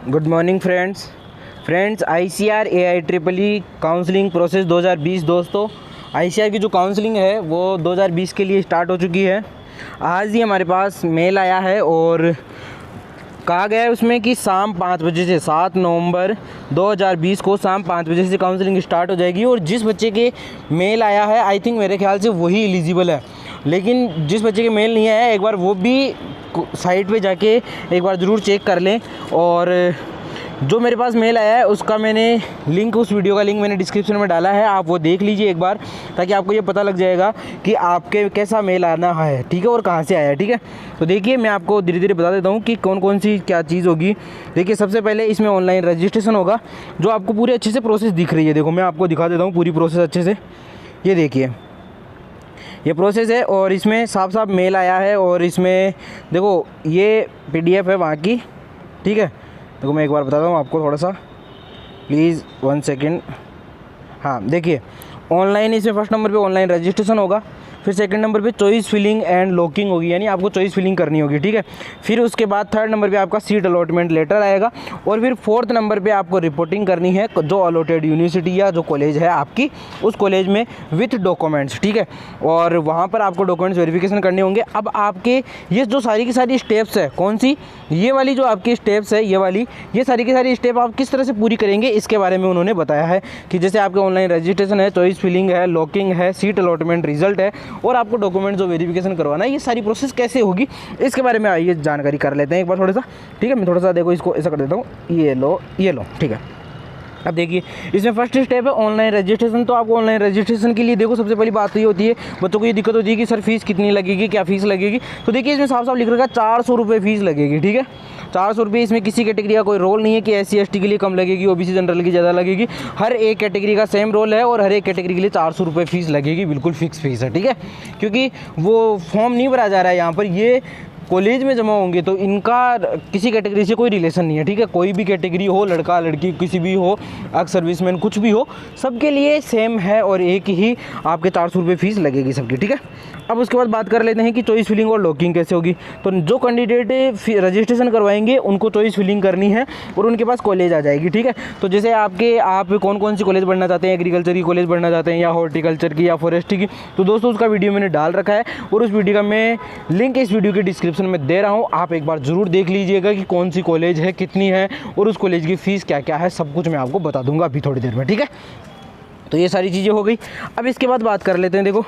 Good morning friends ICAR AIEEE counselling process 2020। दोस्तों ICAR की जो काउंसलिंग है वो 2020 के लिए स्टार्ट हो चुकी है। आज ही हमारे पास मेल आया है और कहा गया है उसमें कि शाम 5 बजे से 7 नवंबर 2020 को शाम 5 बजे से काउंसलिंग स्टार्ट हो जाएगी। और जिस बच्चे के मेल आया है आई थिंक मेरे ख्याल से वही एलिजिबल है, लेकिन जिस बच्चे के मेल नहीं आया है एक बार वो भी साइट पे जाके एक बार ज़रूर चेक कर लें। और जो मेरे पास मेल आया है उसका मैंने लिंक, उस वीडियो का लिंक मैंने डिस्क्रिप्शन में डाला है, आप वो देख लीजिए एक बार, ताकि आपको ये पता लग जाएगा कि आपके कैसा मेल आना है, ठीक है, और कहाँ से आया है, ठीक है। तो देखिए मैं आपको धीरे धीरे बता देता हूँ कि कौन कौन सी क्या चीज़ होगी। देखिए सबसे पहले इसमें ऑनलाइन रजिस्ट्रेशन होगा, जो आपको पूरी अच्छे से प्रोसेस दिख रही है। देखो मैं आपको दिखा देता हूँ पूरी प्रोसेस अच्छे से। ये देखिए ये प्रोसेस है और इसमें साफ साफ मेल आया है और इसमें देखो ये PDF है वहाँ की, ठीक है। देखो मैं एक बार बताता हूँ आपको थोड़ा सा, प्लीज़ 1 सेकेंड। हाँ देखिए ऑनलाइन इसमें फर्स्ट नंबर पे ऑनलाइन रजिस्ट्रेशन होगा, फिर सेकंड नंबर पे चॉइस फिलिंग एंड लॉकिंग होगी, यानी आपको चॉइस फिलिंग करनी होगी, ठीक है। फिर उसके बाद थर्ड नंबर पे आपका सीट अलॉटमेंट लेटर आएगा और फिर फोर्थ नंबर पे आपको रिपोर्टिंग करनी है जो अलॉटेड यूनिवर्सिटी या जो कॉलेज है आपकी, उस कॉलेज में विथ डॉक्यूमेंट्स, ठीक है। और वहाँ पर आपको डॉक्यूमेंट्स वेरिफिकेशन करने होंगे। अब आपके ये जो सारी की सारी स्टेप्स है, कौन सी, ये वाली जो आपकी स्टेप्स है, ये सारी की सारी स्टेप आप किस तरह से पूरी करेंगे इसके बारे में उन्होंने बताया है कि जैसे आपके ऑनलाइन रजिस्ट्रेशन है, चॉइस फिलिंग है, लॉकिंग है, सीट अलॉटमेंट रिजल्ट है और आपको डॉक्यूमेंट जो वेरिफिकेशन करवाना है, ये सारी प्रोसेस कैसे होगी इसके बारे में आइए जानकारी कर लेते हैं एक बार थोड़ा सा, ठीक है। मैं थोड़ा सा देखो इसको ऐसा कर देता हूँ, ये लो, ठीक है। अब देखिए इसमें फर्स्ट स्टेप है ऑनलाइन रजिस्ट्रेशन। तो आपको ऑनलाइन रजिस्ट्रेशन के लिए देखो सबसे पहली बात तो ये होती है, बच्चों को ये दिक्कत होती है कि सर फीस कितनी लगेगी, क्या फीस लगेगी। तो देखिए इसमें साफ साफ लिख रखा है 400 रुपये फीस लगेगी, ठीक है। 400 रुपये। इसमें किसी कैटेगरी का कोई रोल नहीं है कि SC ST के लिए कम लगेगी, OBC जनरल की ज़्यादा लगेगी। हर एक कैटेगरी का सेम रोल है और हर एक कैटेगरी के लिए 400 रुपये फीस लगेगी, बिल्कुल फिक्स फीस है, ठीक है। क्योंकि वो फॉर्म नहीं भरा जा रहा है यहाँ पर, ये कॉलेज में जमा होंगे तो इनका किसी कैटेगरी से कोई रिलेशन नहीं है, ठीक है। कोई भी कैटेगरी हो, लड़का लड़की किसी भी हो, एक्स सर्विसमैन कुछ भी हो, सबके लिए सेम है और एक ही आपके 400 रुपये फीस लगेगी सबकी, ठीक है। अब उसके बाद बात कर लेते हैं कि चॉइस फिलिंग और लॉकिंग कैसे होगी। तो जो कैंडिडेट रजिस्ट्रेशन करवाएंगे उनको चॉइस फिलिंग करनी है और उनके पास कॉलेज आ जाएगी, ठीक है। तो जैसे आप कौन कौन सी कॉलेज पढ़ना चाहते हैं, एग्रीकल्चर की कॉलेज पढ़ना चाहते हैं या हॉर्टिकल्चर की या फॉरेस्ट्री की, तो दोस्तों उसका वीडियो मैंने डाल रखा है और उस वीडियो का मैं लिंक इस वीडियो के डिस्क्रिप्शन में दे रहा हूँ, आप एक बार ज़रूर देख लीजिएगा कि कौन सी कॉलेज है, कितनी है और उस कॉलेज की फ़ीस क्या क्या है, सब कुछ मैं आपको बता दूंगा अभी थोड़ी देर में, ठीक है। तो ये सारी चीज़ें हो गई। अब इसके बाद बात कर लेते हैं, देखो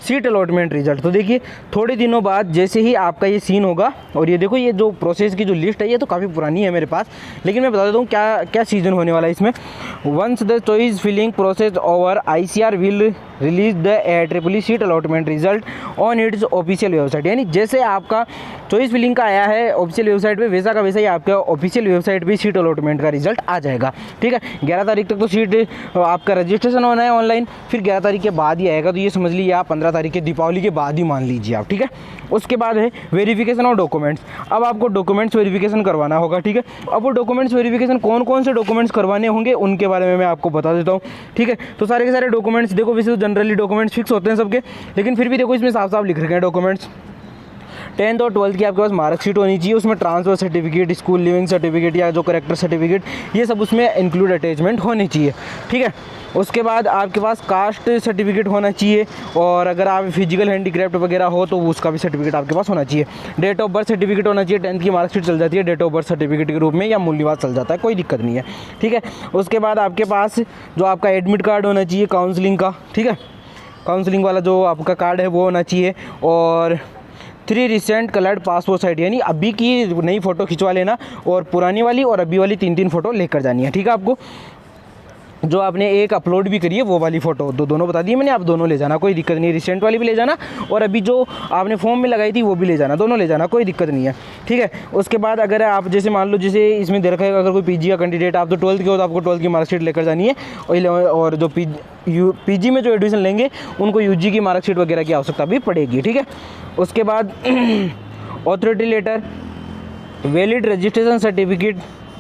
सीट अलॉटमेंट रिजल्ट। तो देखिए थोड़े दिनों बाद जैसे ही आपका ये सीन होगा, और ये देखो ये जो प्रोसेस की जो लिस्ट है ये तो काफ़ी पुरानी है मेरे पास, लेकिन मैं बता देता हूँ क्या क्या सीजन होने वाला है इसमें। Once the choice filling process over ICAR will release the AIEEE seat allotment result on its official website. यानी जैसे आपका चॉइस फिलिंग का आया है ऑफिशियल वेबसाइट पे, वैसा का वैसा ही आपका ऑफिशियल वेबसाइट पे सीट अलॉटमेंट का रिजल्ट आ जाएगा, ठीक है। 11 तारीख तक तो सीट आपका रजिस्ट्रेशन होना है ऑनलाइन, फिर 11 तारीख के बाद ही आएगा। तो ये समझ लीजिए आप 15 तारीख के दीपावली के बाद ही मान लीजिए आप, ठीक है। उसके बाद है वेरिफिकेशन और डॉक्यूमेंट्स। अब आपको डॉक्यूमेंट्स वेरिफिकेशन करवाना होगा, ठीक है। अब वो डॉक्यूमेंट्स वेरिफिकेशन कौन कौन से डॉक्यूमेंट्स करवाने होंगे उनके बारे में मैं आपको बता देता हूँ, ठीक है। तो सारे के सारे डॉक्यूमेंट्स देखो, वैसे तो जनरली डॉक्यूमेंट्स फिक्स होते हैं सबके, लेकिन फिर भी देखो इसमें साफ साफ लिख रखे हैं डॉक्यूमेंट्स। 10th और 12th की आपके पास मार्कशीट होनी चाहिए, उसमें transfer certificate, school leaving certificate या जो करेक्टर सर्टिफिकेट, ये सब उसमें इंक्लूड अटैचमेंट होनी चाहिए, ठीक है। उसके बाद आपके पास कास्ट सर्टिफिकेट होना चाहिए और अगर आप फिजिकल हैंडीक्राफ्ट वगैरह हो तो उसका भी सर्टिफिकेट आपके पास होना चाहिए। डेट ऑफ बर्थ सर्टिफिकेट होना चाहिए, 10th की मार्कशीट चल जाती है डेट ऑफ बर्थ सर्टिफिकेट के रूप में या मूल्यवान चल जाता है, कोई दिक्कत नहीं है, ठीक है। उसके बाद आपके पास जो आपका एडमिट कार्ड होना चाहिए काउंसलिंग का, ठीक है, काउंसलिंग वाला जो आपका कार्ड है वो होना चाहिए। और 3 रिसेंट कलर्ड पासपोर्ट साइज, यानी अभी की नई फ़ोटो खिंचवा लेना और पुरानी वाली और अभी वाली 3-3 फ़ोटो लेकर जानी है, ठीक है। आपको जो आपने एक अपलोड भी करी है वो वाली फ़ोटो दोनों बता दी मैंने, आप दोनों ले जाना, कोई दिक्कत नहीं। रिसेंट वाली भी ले जाना और अभी जो आपने फॉर्म में लगाई थी वो भी ले जाना, दोनों ले जाना, कोई दिक्कत नहीं है, ठीक है। उसके बाद अगर आप जैसे मान लो जैसे इसमें दे रखा है अगर कोई PG का कैंडिडेट, आप तो 12th के हो तो आपको 12th की मार्कशीट लेकर जानी है और जो PG में जो एडमिशन लेंगे उनको UG की मार्कशीट वगैरह की आवश्यकता भी पड़ेगी, ठीक है। उसके बाद authority letter, valid registration certificate,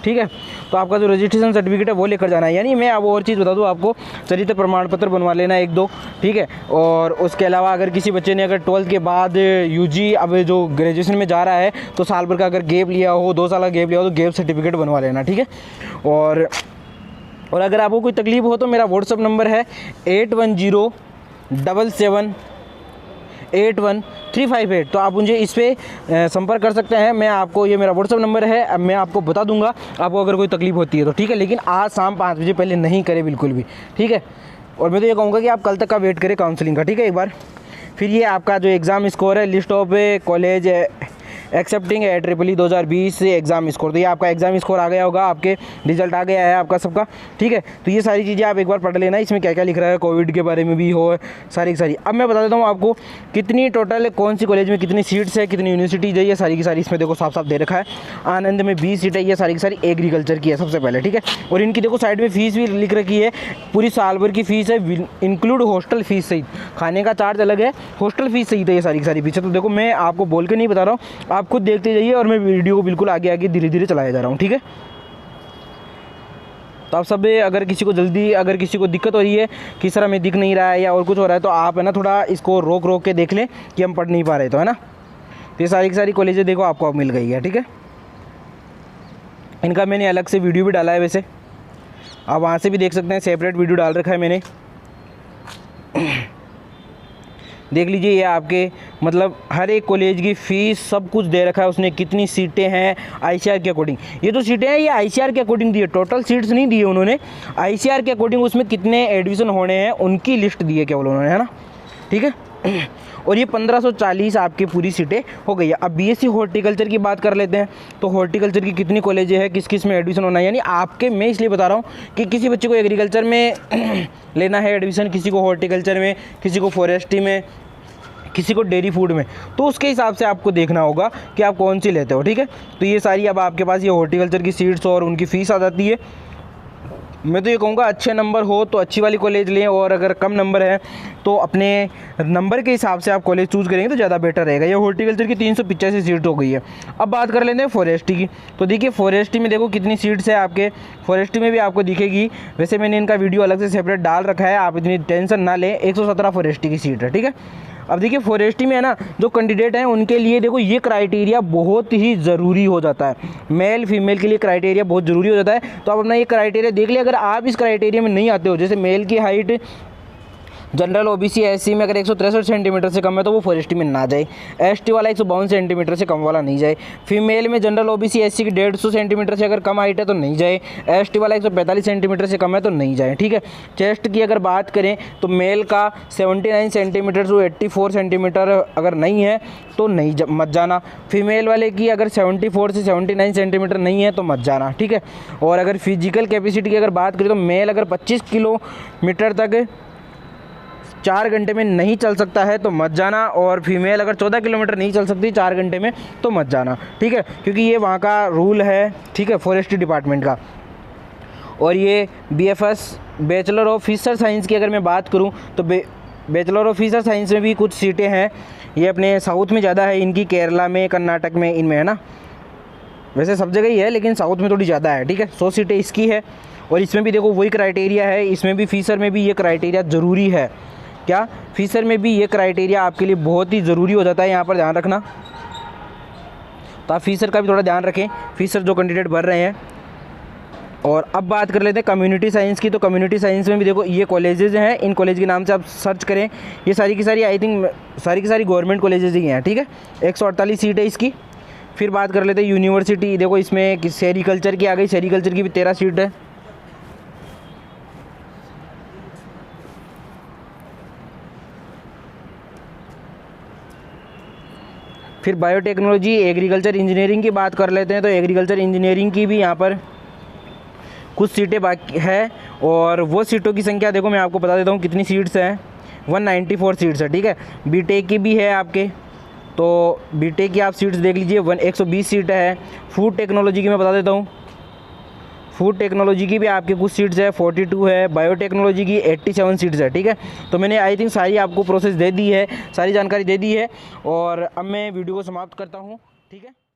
ठीक है। तो आपका जो रजिस्ट्रेशन सर्टिफिकेट है वो लेकर जाना है। यानी मैं अब और चीज़ बता दूँ आपको, चरित्र प्रमाण पत्र बनवा लेना 1-2, ठीक है। और उसके अलावा अगर किसी बच्चे ने अगर 12th के बाद यूजी अब जो ग्रेजुएशन में जा रहा है तो साल भर का अगर गैप लिया हो, 2 साल का गैप लिया हो तो गैप सर्टिफिकेट बनवा लेना, ठीक है। और अगर आपको कोई तकलीफ़ हो तो मेरा व्हाट्सअप नंबर है 8107781358। तो आप मुझे इस पर संपर्क कर सकते हैं। मैं आपको, ये मेरा व्हाट्सअप नंबर है, अब मैं आपको बता दूंगा आपको अगर कोई तकलीफ़ होती है तो, ठीक है। लेकिन आज शाम 5 बजे पहले नहीं करें बिल्कुल भी, ठीक है। और मैं तो ये कहूँगा कि आप कल तक का वेट करें काउंसलिंग का, ठीक है एक बार। फिर ये आपका जो एग्ज़ाम स्कोर है, list of college accepting IEEE 2020 से एग्ज़ाम स्कोर, तो ये आपका एग्ज़ाम स्कोर आ गया होगा, आपके रिजल्ट आ गया है आपका सबका, ठीक है। तो ये सारी चीज़ें आप एक बार पढ़ लेना, इसमें क्या क्या लिख रहा है, कोविड के बारे में भी हो, सारी की सारी। अब मैं बता देता हूँ आपको कितनी टोटल कौन सी कॉलेज में कितनी सीट्स है, कितनी यूनिवर्सिटीज़ है, ये सारी की सारी इसमें देखो साफ साफ दे रखा है। आनंद में 20 सीट है, ये सारी की सारी एग्रीकल्चर की है सबसे पहले, ठीक है। और इनकी देखो साइड में फ़ीस भी लिख रखी है, पूरी साल भर की फ़ीस है, इंक्लूड हॉस्टल फ़ीस सहित, खाने का चार्ज अलग है, हॉस्टल फ़ीस सहित है ये सारी की सारी फीस है। तो देखो मैं आपको बोल के नहीं बता रहा हूँ, आप खुद देखते जाइए और मैं वीडियो को बिल्कुल आगे आगे धीरे धीरे चलाया जा रहा हूँ, ठीक है। तो आप सब अगर किसी को दिक्कत हो रही है कि सर हमें दिख नहीं रहा है या और कुछ हो रहा है तो आप है ना थोड़ा इसको रोक के देख लें कि हम पढ़ नहीं पा रहे, तो है ना। तो ये सारी की सारी कॉलेजें देखो आपको अब मिल गई है, ठीक है। इनका मैंने अलग से वीडियो भी डाला है, वैसे आप वहाँ से भी देख सकते हैं, सेपरेट वीडियो डाल रखा है मैंने, देख लीजिए। ये आपके मतलब हर एक कॉलेज की फ़ीस सब कुछ दे रखा है उसने, कितनी सीटें हैं ICR के अकॉर्डिंग। ये जो सीटें हैं ये ICR के अकॉर्डिंग दी है, टोटल सीट्स नहीं दी है उन्होंने, ICR के अकॉर्डिंग उसमें कितने एडमिशन होने हैं उनकी लिस्ट दी है केवल उन्होंने, है ना, ठीक है। और ये 1540 आपकी पूरी सीटें हो गई है। अब BSc हॉर्टिकल्चर की बात कर लेते हैं। तो हॉर्टिकल्चर की कितनी कॉलेजें हैं, किस किस में एडमिशन होना है, यानी आपके, मैं इसलिए बता रहा हूँ कि किसी बच्चे को एग्रीकल्चर में लेना है एडमिशन, किसी को हॉर्टिकल्चर में, किसी को फॉरेस्ट्री में, किसी को डेयरी फूड में, तो उसके हिसाब से आपको देखना होगा कि आप कौन सी लेते हो, ठीक है। तो ये सारी अब आपके पास ये हॉर्टिकल्चर की सीट्स और उनकी फ़ीस आ जाती है। मैं तो ये कहूँगा अच्छे नंबर हो तो अच्छी वाली कॉलेज लें, और अगर कम नंबर है तो अपने नंबर के हिसाब से आप कॉलेज चूज़ करेंगे तो ज़्यादा बेटर रहेगा। ये हॉर्टिकल्चर की 385 सीट हो गई है। अब बात कर लेते हैं फॉरेस्ट्री की। तो देखिए फॉरेस्ट्री में देखो कितनी सीट्स है आपके, फॉरेस्ट्री में भी आपको दिखेगी, वैसे मैंने इनका वीडियो अलग से सेपरेट डाल रखा है, आप इतनी टेंशन ना लें। 117 फॉरेस्ट्री की सीट है, ठीक है। अब देखिए फॉरेस्ट्री में है ना जो कैंडिडेट हैं उनके लिए देखो ये क्राइटेरिया बहुत ही ज़रूरी हो जाता है, मेल फीमेल के लिए क्राइटेरिया बहुत ज़रूरी हो जाता है। तो आप अपना ये क्राइटेरिया देख लिया, अगर आप इस क्राइटेरिया में नहीं आते हो, जैसे मेल की हाइट जनरल OBC SC में अगर 163 सेंटीमीटर से कम है तो वो फॉरेस्ट्री में ना जाए, ST वाला 152 सेंटीमीटर से कम वाला नहीं जाए, फीमेल में जनरल OBC SC की 150 सेंटीमीटर से अगर कम हाइट है तो नहीं जाए, ST वाला 145 सेंटीमीटर से कम है तो नहीं जाए, ठीक है। चेस्ट की अगर बात करें तो मेल का 79 सेंटीमीटर टू 84 सेंटीमीटर अगर नहीं है तो नहीं मत जाना, फीमेल वाले की अगर 74 से 79 सेंटीमीटर नहीं है तो मत जाना, ठीक है। और अगर फिजिकल कैपेसिटी की अगर बात करें तो मेल अगर 25 किलोमीटर तक 4 घंटे में नहीं चल सकता है तो मत जाना, और फीमेल अगर 14 किलोमीटर नहीं चल सकती 4 घंटे में तो मत जाना, ठीक है, क्योंकि ये वहाँ का रूल है, ठीक है, फॉरेस्ट्री डिपार्टमेंट का। और ये BFS bachelor of fisher science की अगर मैं बात करूँ तो बैचलर ऑफ फिशर साइंस में भी कुछ सीटें हैं, ये अपने साउथ में ज़्यादा है इनकी, केरला में, कर्नाटक में, इनमें है ना, वैसे सब जगह ही है लेकिन साउथ में थोड़ी ज़्यादा है, ठीक है। 100 सीटें इसकी है। और इसमें भी देखो वही क्राइटेरिया है, इसमें भी फिशर में भी ये क्राइटेरिया ज़रूरी है। क्या फिशर में भी ये क्राइटेरिया आपके लिए बहुत ही ज़रूरी हो जाता है, यहाँ पर ध्यान रखना। तो आप फिशर का भी थोड़ा ध्यान रखें, फिशर जो कैंडिडेट भर रहे हैं। और अब बात कर लेते हैं कम्युनिटी साइंस की। तो कम्युनिटी साइंस में भी देखो ये कॉलेजेस हैं, इन कॉलेज के नाम से आप सर्च करें, ये सारी की सारी आई थिंक सारी की सारी गवर्नमेंट कॉलेजेस ही हैं, ठीक है। 148 सीट है इसकी। फिर बात कर लेते हैं यूनिवर्सिटी। देखो इसमें सेरीकल्चर की आ गई, सेरीकल्चर की भी 13 सीट है। फिर बायोटेक्नोलॉजी, एग्रीकल्चर इंजीनियरिंग की बात कर लेते हैं। तो एग्रीकल्चर इंजीनियरिंग की भी यहाँ पर कुछ सीटें बाकी है, और वो सीटों की संख्या देखो मैं आपको बता देता हूँ कितनी सीट्स हैं, 194 सीट्स है, ठीक है। बीटेक की भी है आपके, तो बीटेक की आप सीट्स देख लीजिए, 120 सीट है। फूड टेक्नोलॉजी की मैं बता देता हूँ, फूड टेक्नोलॉजी की भी आपके कुछ सीट्स है, 42 है। बायोटेक्नोलॉजी की 87 सीट्स है, ठीक है। तो मैंने आई थिंक सारी आपको प्रोसेस दे दी है, सारी जानकारी दे दी है, और अब मैं वीडियो को समाप्त करता हूँ, ठीक है।